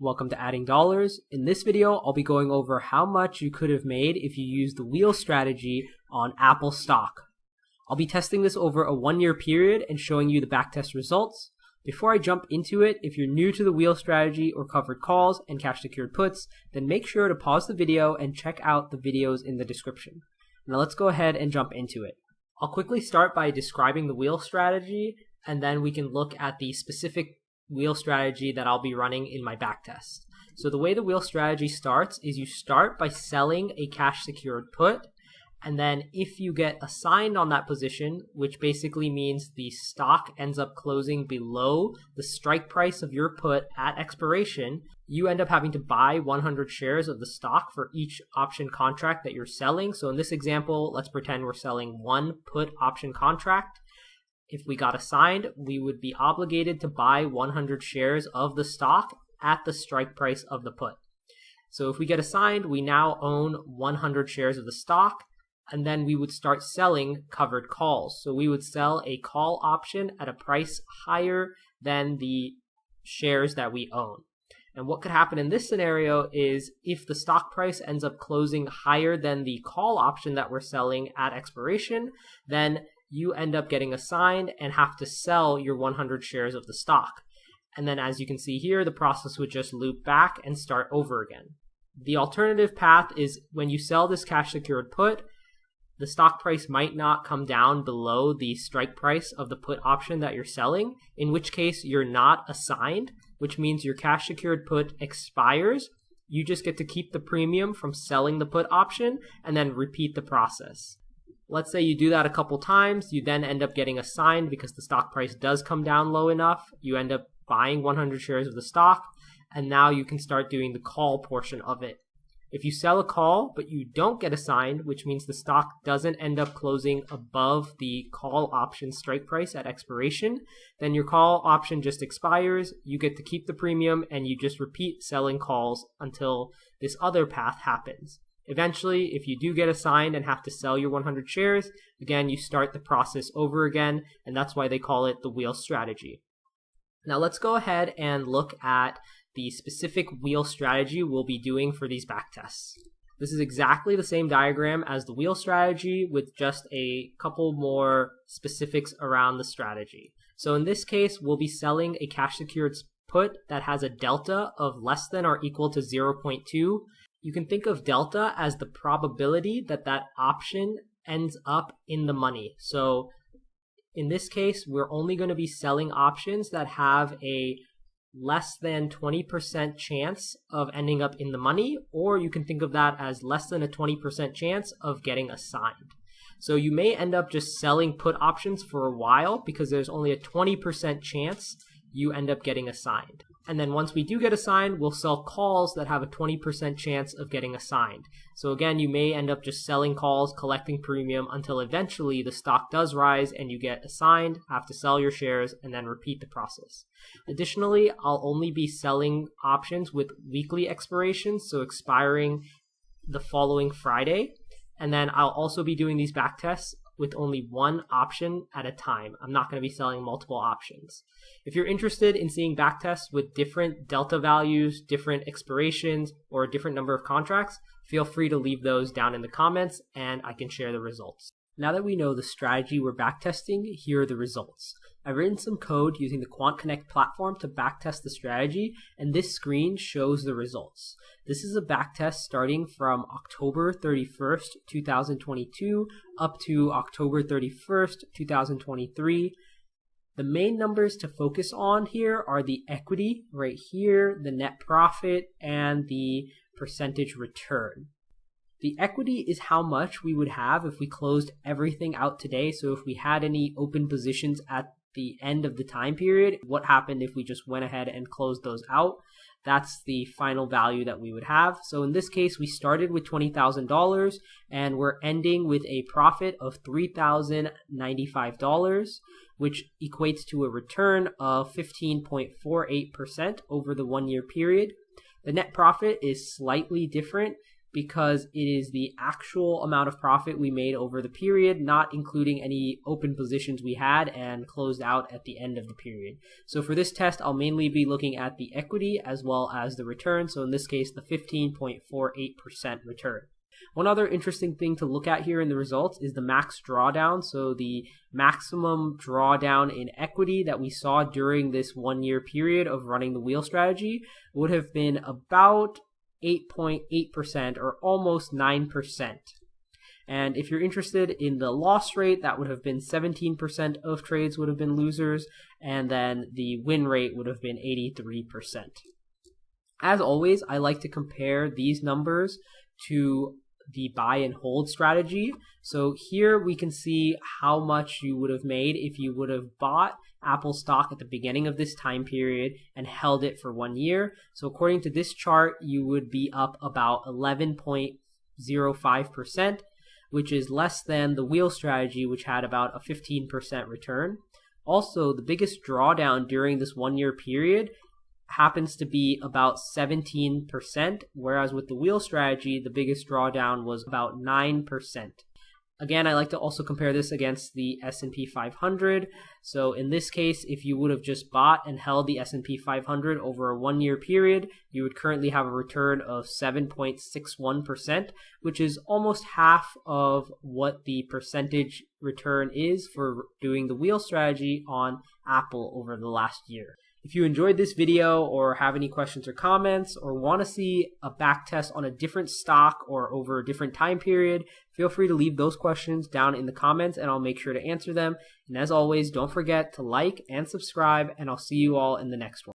Welcome to Adding Dollars. In this video, I'll be going over how much you could have made if you used the wheel strategy on Apple stock. I'll be testing this over a 1-year period and showing you the backtest results. Before I jump into it, if you're new to the wheel strategy or covered calls and cash secured puts, then make sure to pause the video and check out the videos in the description. Now let's go ahead and jump into it. I'll quickly start by describing the wheel strategy, and then we can look at the specific wheel strategy that I'll be running in my backtest. So the way the wheel strategy starts is you start by selling a cash secured put, and then if you get assigned on that position, which basically means the stock ends up closing below the strike price of your put at expiration, you end up having to buy 100 shares of the stock for each option contract that you're selling. So in this example, let's pretend we're selling one put option contract. If we got assigned, we would be obligated to buy 100 shares of the stock at the strike price of the put. So if we get assigned, we now own 100 shares of the stock, and then we would start selling covered calls. So we would sell a call option at a price higher than the shares that we own. And what could happen in this scenario is if the stock price ends up closing higher than the call option that we're selling at expiration, then you end up getting assigned and have to sell your 100 shares of the stock. And then as you can see here, the process would just loop back and start over again. The alternative path is when you sell this cash secured put, the stock price might not come down below the strike price of the put option that you're selling, in which case you're not assigned, which means your cash secured put expires. You just get to keep the premium from selling the put option and then repeat the process. Let's say you do that a couple times, you then end up getting assigned because the stock price does come down low enough. You end up buying 100 shares of the stock, and now you can start doing the call portion of it. If you sell a call, but you don't get assigned, which means the stock doesn't end up closing above the call option strike price at expiration, then your call option just expires, you get to keep the premium, and you just repeat selling calls until this other path happens. Eventually, if you do get assigned and have to sell your 100 shares, again, you start the process over again, and that's why they call it the wheel strategy. Now let's go ahead and look at the specific wheel strategy we'll be doing for these backtests. This is exactly the same diagram as the wheel strategy with just a couple more specifics around the strategy. So in this case, we'll be selling a cash secured put that has a delta of less than or equal to 0.2. You can think of delta as the probability that that option ends up in the money. So in this case, we're only going to be selling options that have a less than 20% chance of ending up in the money, or you can think of that as less than a 20% chance of getting assigned. So you may end up just selling put options for a while because there's only a 20% chance you end up getting assigned. And then once we do get assigned, we'll sell calls that have a 20% chance of getting assigned. So again, you may end up just selling calls, collecting premium until eventually the stock does rise and you get assigned, have to sell your shares, and then repeat the process. Additionally, I'll only be selling options with weekly expirations, so expiring the following Friday. And then I'll also be doing these backtests with only one option at a time. I'm not going to be selling multiple options. If you're interested in seeing backtests with different delta values, different expirations, or a different number of contracts, feel free to leave those down in the comments and I can share the results. Now that we know the strategy we're backtesting, here are the results. I've written some code using the QuantConnect platform to backtest the strategy, and this screen shows the results. This is a backtest starting from October 31st, 2022 up to October 31st, 2023. The main numbers to focus on here are the equity right here, the net profit, and the percentage return. The equity is how much we would have if we closed everything out today. So if we had any open positions at the end of the time period, what happened if we just went ahead and closed those out? That's the final value that we would have. So in this case, we started with $20,000 and we're ending with a profit of $3,095, which equates to a return of 15.48% over the 1-year period. The net profit is slightly different. because it is the actual amount of profit we made over the period, not including any open positions we had and closed out at the end of the period. So for this test, I'll mainly be looking at the equity as well as the return. So in this case, the 15.48% return. One other interesting thing to look at here in the results is the max drawdown. So the maximum drawdown in equity that we saw during this 1 year period of running the wheel strategy would have been about 8.8% or almost 9%. And if you're interested in the loss rate, that would have been 17% of trades would have been losers, and then the win rate would have been 83%. As always, I like to compare these numbers to the buy and hold strategy. So here we can see how much you would have made if you would have bought Apple stock at the beginning of this time period and held it for 1 year. So according to this chart, you would be up about 11.05%, which is less than the wheel strategy, which had about a 15% return. Also, the biggest drawdown during this 1 year period happens to be about 17%, whereas with the wheel strategy, the biggest drawdown was about 9%. Again, I like to also compare this against the S&P 500. So in this case, if you would have just bought and held the S&P 500 over a 1 year period, you would currently have a return of 7.61%, which is almost half of what the percentage return is for doing the wheel strategy on Apple over the last year. If you enjoyed this video or have any questions or comments or want to see a backtest on a different stock or over a different time period, feel free to leave those questions down in the comments and I'll make sure to answer them. And as always, don't forget to like and subscribe, and I'll see you all in the next one.